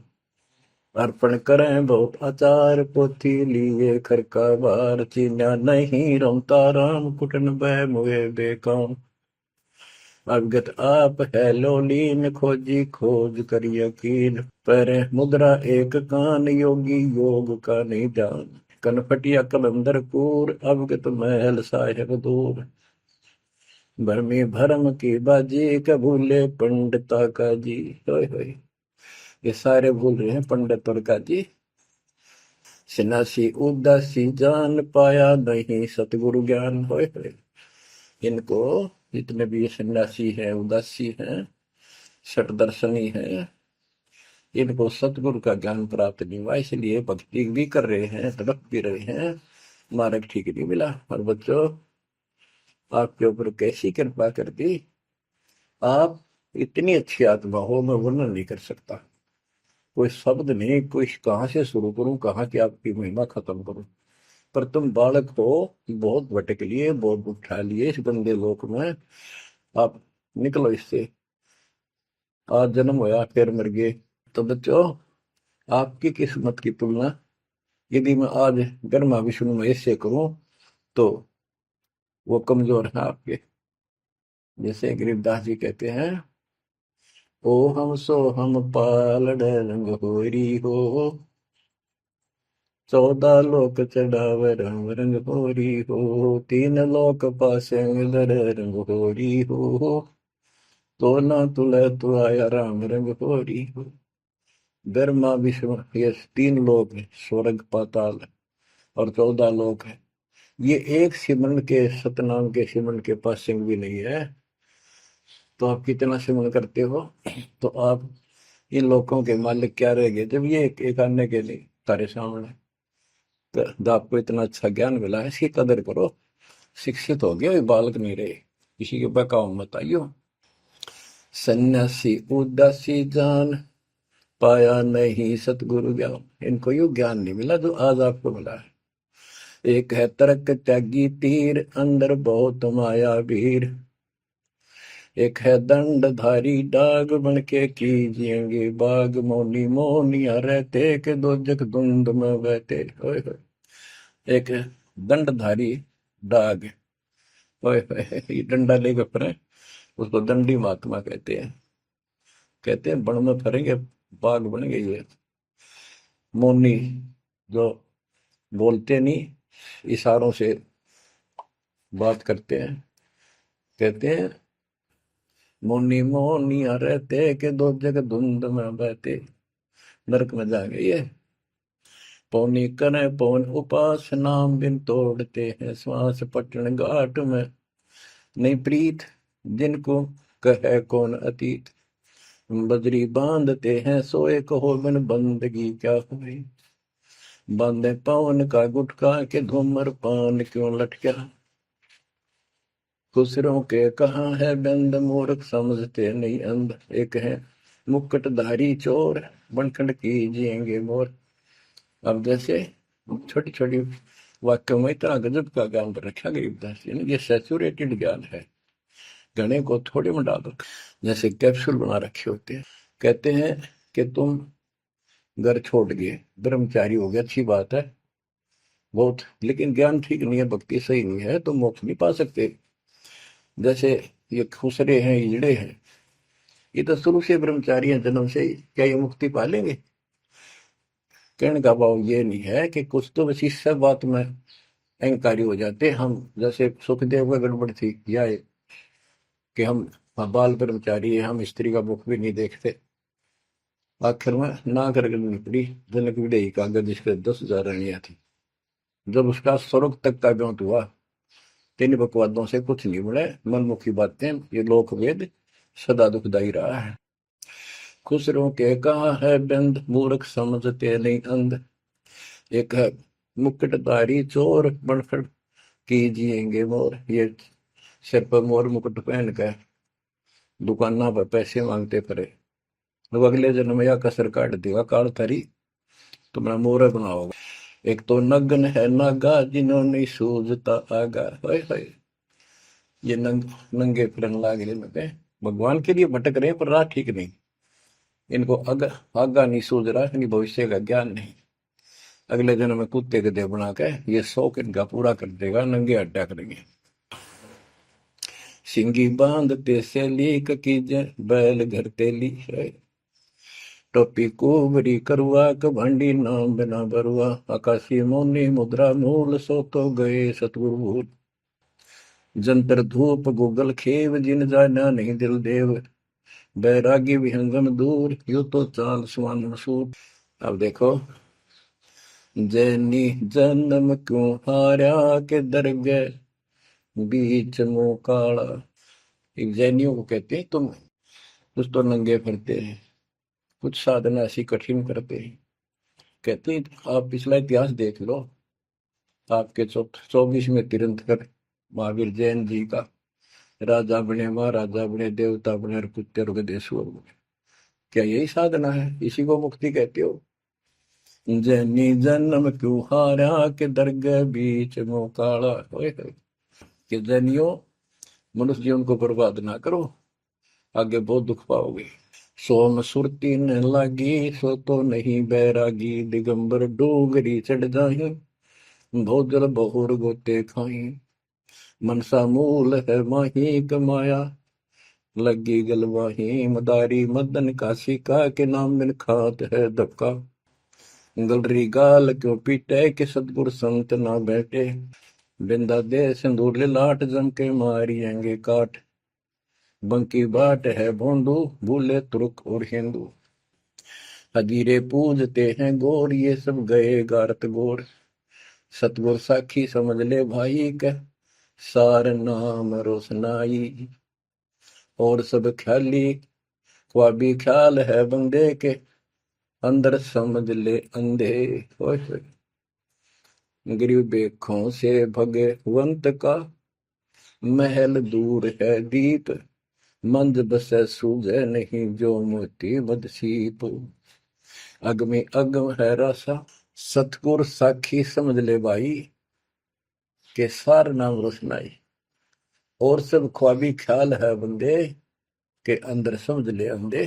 अर्पण करें बहुत आचार, पोथी लिए खर का बार, चीन्या नहीं रमता राम, कुटन बह मुए बेकाम। अवगत आप है लोलीन, खोजी खोज कर यकीन, पर मुद्रा एक कान, योगी योग का नहीं जान। कनपटिया कलंदर पूर, अवगत महल साहेब दूर। भरमी भरम की बाजी, कबूले पंडिता का जी। होय होय। ये सारे भूल रहे हैं पंडित और का जी। सन्यासी उदासी जान, पाया नहीं सतगुरु ज्ञान। होय होय। इनको, जितने भी सन्यासी हैं, उदासी हैं, शट दर्शनी हैं, इनको सतगुरु का ज्ञान प्राप्त नहीं हुआ, इसलिए भक्ति भी कर रहे हैं, तड़प भी रहे हैं, मार्ग ठीक नहीं मिला। और बच्चों, आपके ऊपर कैसी कृपा कर दी, आप इतनी अच्छी आत्मा हो, मैं वर्णन नहीं कर सकता। कोई शब्द नहीं, कोई कहाँ से शुरू करूं, कहाँ की आपकी महिमा खत्म करूं। पर तुम बालक हो, बहुत भटक लिए, बहुत उठा लिए इस गंदे लोक में, आप निकलो इससे। आज जन्म होया फिर मर गए। तो बच्चों, आपकी किस्मत की तुलना यदि मैं आज ब्रह्मा विष्णु महेश से करूं, तो वो कमजोर है आपके। जैसे गरीबदास जी कहते हैं, ओ हम सो हम पालड़ रंग होरी हो, 14 लोक चढ़ाव रंग रंग होरी हो, 3 लोक पासे दर रंग होरी हो, तो ना तुले तो आया राम रंग होरी हो। ब्रह्मा विष्णु ये 3 लोक है, स्वर्ग पाताल और 14 लोक है। ये एक सिमरन के, सतनाम के सिमरन के पास सिंह भी नहीं है। तो आप कितना सिमरन करते हो, तो आप इन लोगों के मालिक क्या रह गए, जब ये एक आने के लिए तारे सामने। तो आपको इतना अच्छा ज्ञान मिला है, इसकी कदर करो। शिक्षित हो गए, बालक नहीं रहे, किसी के बहकाव मत आइयो। सन्यासी उदासी जान, पाया नहीं सतगुरु ज्ञान। इनको यू ज्ञान नहीं मिला जो आज आपको मिला है। एक है तर्क त्यागी तीर, अंदर बहुत माया वीर। एक है दंडधारी डाग, बन के कीजिएंगे बाग, मौनी मोनिया रहते के दो जग धुंध में बहते। ओए होए। एक है दंडधारी डाग, ओए होए, ये डंडा लेकर फिरे, उसको दंडी महात्मा कहते हैं। कहते हैं बन में फरेंगे बाग बनेंगे। ये मौनी जो बोलते नहीं, इशारों से बात करते हैं, कहते हैं मौनी मौनिया रहते के दो जग धुंध में बहते, नरक में जाएंगे ये। पौनी करे पवन उपास नाम बिन तोड़ते हैं श्वास पटन घाट में, नहीं प्रीत जिनको कहे कौन अतीत, बजरी बांधते हैं सोए कहो बिन बंदगी क्या हुई, बांधे पवन का गुटका के धूमर पान क्यों लटका, खुसरों के कहाँ है बंद मूर्ख समझते नहीं अंध, एक है मुकुटधारी चोर बनखंड कीजिएंगे मोर। अब जैसे छोटी छोटी वाक्यों में इतना गजब का ज्ञान रखा गरीबदास जी ने, ये सैचुरेटेड ज्ञान है, गणे को थोड़े में डाल रखा, जैसे कैप्सूल बना रखे होते हैं। कहते हैं कि तुम घर छोड़ गए, ब्रह्मचारी हो गया, अच्छी बात है बहुत, लेकिन ज्ञान ठीक नहीं है, भक्ति सही नहीं है, तो मोक्ष नहीं पा सकते। जैसे ये खुसरे हैं, ईजड़े हैं, ये तो शुरू से ब्रह्मचारी हैं जन्म से ही, क्या ये मुक्ति पालेंगे? कहने का भाव ये नहीं है कि कुछ तो बस इस सब बात में अहंकारी हो जाते हम, जैसे सुखदेव का गड़बड़ थी या कि हम बाल ब्रह्मचारी है, हम स्त्री का मुख भी नहीं देखते। आखिर में ना करके निकली जनक विदेही कागज, जिसके 10,000 रानियां थी। जब उसका स्वर्ग तक का ब्योंत हुआ, तीन बकवादों से कुछ नहीं बने, मनमुखी बातें, ये लोक वेद सदा दुखदाई रहा है। खुसरों के कहा है बंद मूर्ख समझते नहीं अंध, एक है मुकुटधारी चोर बनखड़ कीजिएंगे मोर, ये सिर पर मोर मुकुट पहन कर दुकाना पर पैसे मांगते पड़े, तो अगले जन्म में या कसर काट देगा काल थारी, तुम्हारा मोर बनाओगा। एक तो नग्न है नागा जिन्होंने सूझता आगा, हाय ये नंगे फिरन लाग रहे में, भगवान के लिए भटक रहे हैं पर राह ठीक नहीं, इनको आगा नहीं सूझ रहा, इनकी भविष्य का ज्ञान नहीं। अगले जन्म में कुत्ते के देह बना के ये शौक इनका पूरा कर देगा, नंगे अड्डा करेंगे। सिंगी बांधते से लीक कीजे बैल घर तेली, टोपी कुबरी करुआ कभंडी नाम बिना बरुआ, आकाशी मौनी मुद्रा मूल सो तो गए सतगुरु भूल, जंतर धूप गूगल खेव जिन जाना नहीं दिल देव, बैरागी विहंगम दूर यू तो चाल सुवन मसूर। अब देखो, जैनी जन्म क्यों हारा के दरगे बीच मुंह काला, एक जैनियों को कहते हैं तुम कुछ तो नंगे फिरते हैं, कुछ साधना ऐसी कठिन करते हैं। कहते हैं आप पिछला इतिहास देख लो, आपके 24वें तीर्थंकर महावीर जैन जी का, राजा बने, महाराजा बने, देवता बने और कुत्ते रुगदेश्वर बने, क्या यही साधना है? इसी को मुक्ति कहते हो? जैनी जन्म क्यों हारा के दरगाह बीच मुंह काला, कि जैनियों मनुष्य जीवन को बर्बाद ना करो, आगे बहुत दुख पाओगे। सोम सुरती न लागी सो तो नहीं बैरागी, दिगंबर डोगरी चढ़ जाही भोजल बहुर गोते खाई, मनसा मूल है माही कमाया लगी गलवाही, मदारी मदन काशी का के नाम बिन खात है धक्का, गलरी गाल क्यों पीटे के सतगुर संत ना बैठे, बिंदा दे सिंदूर लाट जम के मारियेंगे काट, बंकी बाट है भोंदू भूले तुर्क और हिंदू, हदीरे पूजते हैं गोर ये सब गए गारत गोर, सतगुर साखी समझ ले भाई के सार नाम रोशनाई, और सब ख्याली ख्वाबी ख्याल है बंदे के अंदर समझ ले अंधे, गरीब बेखों से भगवंत का महल दूर है दीप, मंद बसे सूझे नहीं जो मोती मदसीप, अगमी अगम है रासा सतगुर साखी समझ ले भाई के सार नाम रोशनाई, और सब ख्वाबी ख्याल है बंदे के अंदर समझ ले अंधे,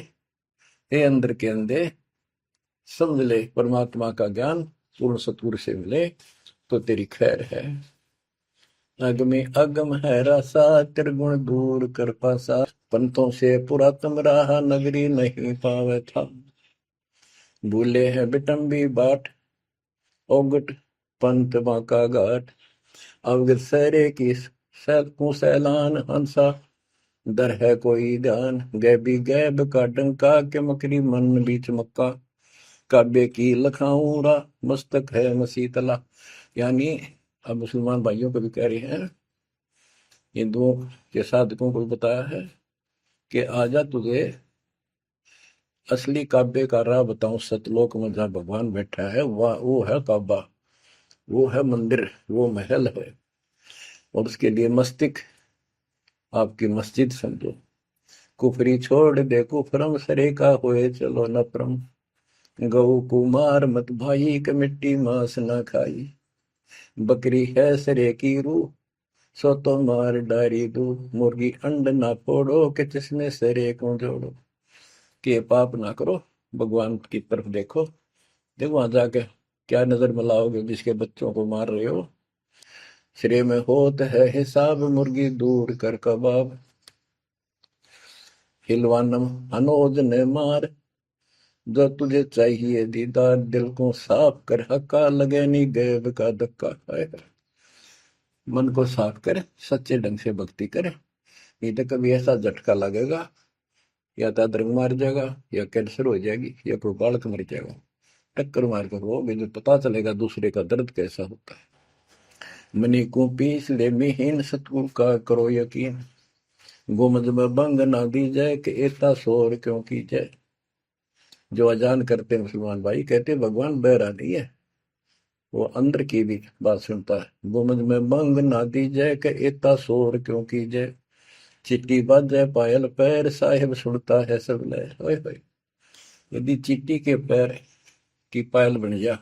हे अंदर के अंधे समझ ले परमात्मा का ज्ञान पूर्ण सतगुरु से मिले तो तेरी खैर है। अगमे अगम है रासा, त्रिगुण दूर कर पासा। पंथों से पुरातन रहा, नगरी नहीं पावे था। भूले हैं बिटम्बी बाट, ओगट पंथ बांका घाट। अवगत सहरे की सैलकों सैलान हंसा, दर है कोई ध्यान। गैबी गैब का डंका, के मकरी मन बीच मक्का। काबे की लखाऊरा, मस्तक है मसीतला। यानी अब मुसलमान भाइयों को भी कह रहे हैं, हिंदुओं के साधकों को भी बताया है कि आजा तुझे असली काबे का राह बताऊं। सतलोक में जहाँ भगवान बैठा है वह वो है काबा, वो है मंदिर, वो महल है। और उसके लिए मस्तिष्क आपकी मस्जिद समझो। कुफरी छोड़ दे कुफरम, सरे का होए चलो नफरम। गऊ कुमार मत भाई, के मिट्टी मांस न खाई। बकरी है सरे की रूह, सो तो मार डारी दू। मुर्गी अंड ना फोड़ो, के जिसने सरे को जोड़ो। कि पाप ना करो, भगवान की तरफ देखो। देखो वहां जाके क्या नजर मिलाओगे जिसके बच्चों को मार रहे हो। श्रेय में होत है हिसाब, मुर्गी दूर कर कबाब। हिलवानम अनोज ने मार, जो तुझे चाहिए दीदार। दिल को साफ कर, हक्का लगे नहीं गैब का धक्का। मन को साफ कर, सच्चे ढंग से भक्ति करे। नहीं तो कभी ऐसा झटका लगेगा, या तो अदरक मार जाएगा, या कैंसर हो जाएगी, या कोई बालक मर जाएगा। टक्कर मार कर रोगे जो पता चलेगा दूसरे का दर्द कैसा होता है। मनी को पीस ले मिहीन, सतगुरु का करो यकीन। गुमज में बंग ना दी जाए, कि एता शोर क्यों की जाए। जो अजान करते मुसलमान भाई कहते भगवान बहरा नहीं है, वो अंदर की भी बात सुनता है। गुमज में बंग ना दी जाए, कि एता शोर क्यों की जाए। चिट्टी बाजे पायल पैर, साहिब सुनता है सब लय। ओए होए, यदि चींटी के पैर की पायल बन जा,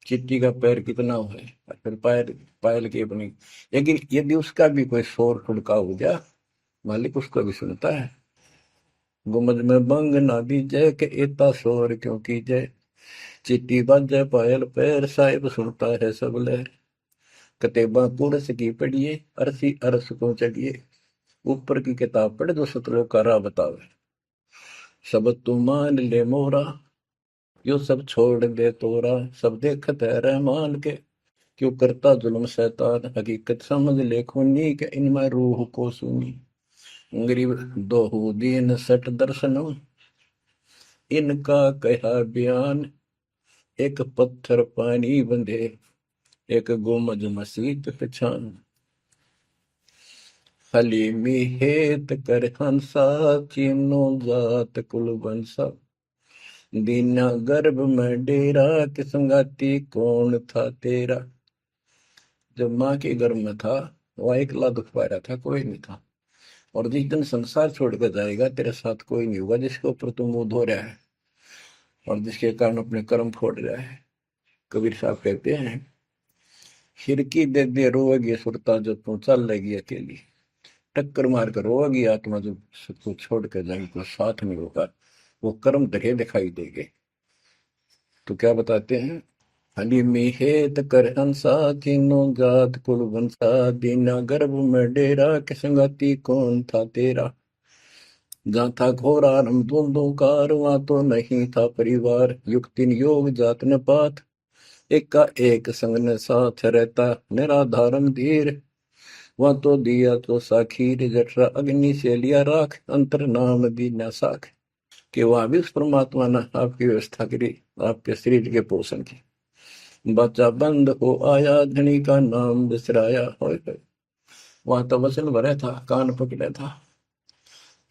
चिट्टी का पैर कितना हो है, और फिर पायल पायल की अपनी। लेकिन यदि उसका भी कोई शोर खुड़का हो जा, मालिक उसको भी सुनता है। गुमज में बंग ना दी जय, के एता शोर क्यों की जय। चिट्टी बाजे पायल पैर, साहिब सुनता है सब लहर। कतेबा पुरस की पढ़िए, अरसी अरस को चढ़िए। ऊपर की किताब पढ़, जो सतलोक का राह बतावे। सब तू मान ले मोरा, यो सब छोड़ दे तोरा। सब देखत है रहमान के, क्यों करता जुल्म शैतान। हकीकत समझ ले खूनी, के इनमें रूह को सुनी। गरीब दोहू दीन सट दर्शनम, इनका कहा बयान। एक पत्थर पानी बंधे, एक गुमज मसीत पहचान। हलीमी हेत कर हंसा, चीनो जात कुल बंसा। दीना गर्भ में डेरा, कि संगाती कौन था तेरा। जब माँ के गर्भ में था वह अकेला दुख पा रहा था, कोई नहीं था। और जिस दिन संसार छोड़कर जाएगा, तेरे साथ कोई नहीं होगा जिसके ऊपर तू मुंह धो रहा है और जिसके कारण अपने कर्म फोड़ रहा है। कबीर साहब कहते हैं, खिड़की दे दे रोएगी सुरता, जो तू चल लेगी अकेली। टक्कर मार कर रोएगी आत्मा, जो सबको छोड़ कर जाएगी, कोई साथ नहीं होगा। वो कर्म धरे दिखाई देंगे। तो क्या बताते हैं, हली में हेत कर हंसा, तीनों जात कुल वंशा। दीना गर्भ में डेरा, के संगाती कौन था तेरा। जहाँ था घोर आरंभ धुंधुकार, वहां तो नहीं था परिवार। युक्तिन योग जात न पात, एक का एक संग न साथ रहता। निराधारम धीर, वहां तो दिया तो साखीर। जठरा अग्नि से लिया राख, अंतर नाम दीना साख। कि वहां भी उस परमात्मा ने आपकी व्यवस्था करी, आपके शरीर के पोषण की। बच्चा बंद हो आया, धनी का नाम बिसराया। हो वहां तो वचन भरे था, कान पकड़े था,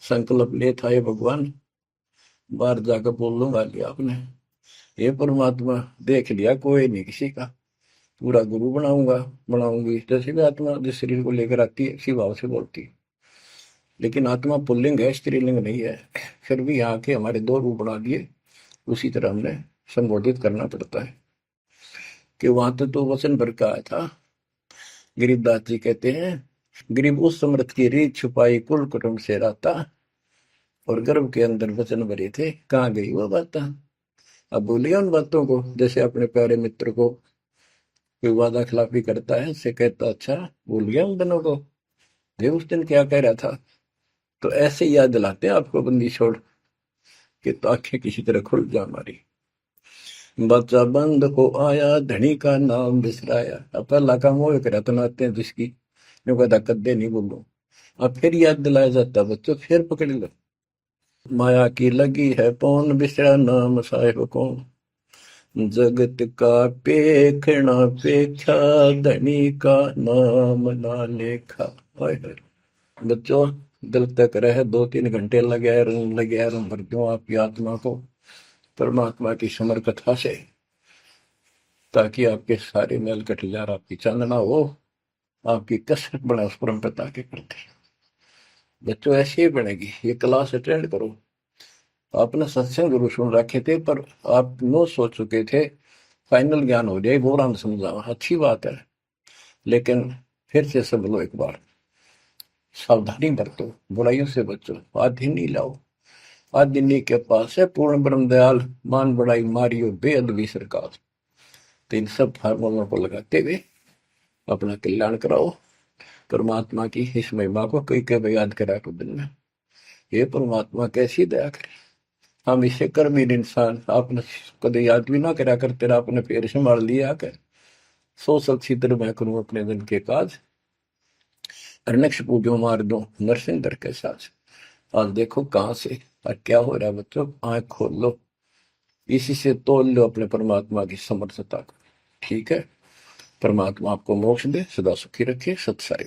संकल्प ले था, ये भगवान बाहर जाकर बोल लूंगा लिया आपने। ये परमात्मा देख लिया कोई नहीं किसी का, पूरा गुरु बनाऊंगा बनाऊंगी। जैसे भी आत्मा जिस शरीर को लेकर आती है, इसी भाव से बोलती है। लेकिन आत्मा पुल्लिंग है, स्त्रीलिंग नहीं है। फिर भी यहाँ के हमारे दो रूप बना दिए, उसी तरह हमने संबोधित करना पड़ता है। कि वहां तो वचन भर का आया था। गरीबदास जी कहते हैं, गरीब उस समृद्ध की रीत छुपाई, कुल कुटुंब से रहता। और गर्भ के अंदर वचन भरे थे, कहाँ गई वो बात। अब भूलिए उन बातों को, जैसे अपने प्यारे मित्र को कोई वादा खिलाफी करता है, उससे कहता अच्छा भूल गया उन दिनों को, ये उस दिन क्या कह रहा था। तो ऐसे याद दिलाते हैं आपको बंदी छोड़ कि तो आंखें किसी तरह खुल जा हमारी। बच्चा बंद हो आया, धनी का नाम बिसराया। अब पहला काम वो एक रत्न आते हैं जिसकी जो कहता कद्दे नहीं बोलो। अब फिर याद दिलाया जाता है बच्चों, फिर पकड़ लो। माया की लगी है पौन, बिसरा नाम साहिब कौन। जगत का पेखना पेखा, धनी का नाम ना लेखा। हाय हाय। बच्चों दिल तक रहे 2-3 घंटे लगे रंग भर दूं आपकी आत्मा को परमात्मा की समर कथा से, ताकि आपके सारे मैल कट जाए, आपकी चांदना हो, आपकी कसरत बना उस परम पिता के प्रति। बच्चों ऐसे ही बनेगी। ये क्लास अटेंड करो। आपने सत्संग जरूर सुन रखे थे, पर आप नो सोच चुके थे फाइनल ज्ञान हो जाए, वो राम समझा, अच्छी बात है, लेकिन फिर से सब लो एक बार। सावधानी बरतो, बुराइयों से बचो, आधिनी लाओ। आधिनी के पास है पूर्ण ब्रह्म दयाल, मान बड़ाई मारियो बेअदबी सरकार। तो इन सब फार्मूलों को लगाते हुए अपना कल्याण कराओ। परमात्मा की इस महिमा को कई कई याद करा को दिन में, ये परमात्मा कैसी दया करे। हम इसे कर्महीन इंसान, आपने कदे याद भी ना करा कर, तेरा अपने पैर संभाल लिया कर। सो सब छिद्र मैं करूं अपने दिन के काज, अरनक्ष पूजो मार दो नरसिंह दर के साथ। आज देखो कहां से और क्या हो रहा है बच्चों, आंख खोल लो, इसी से तोल लो अपने परमात्मा की समर्थता को। ठीक है, परमात्मा आपको मोक्ष दे, सदा सुखी रखे। सत साई।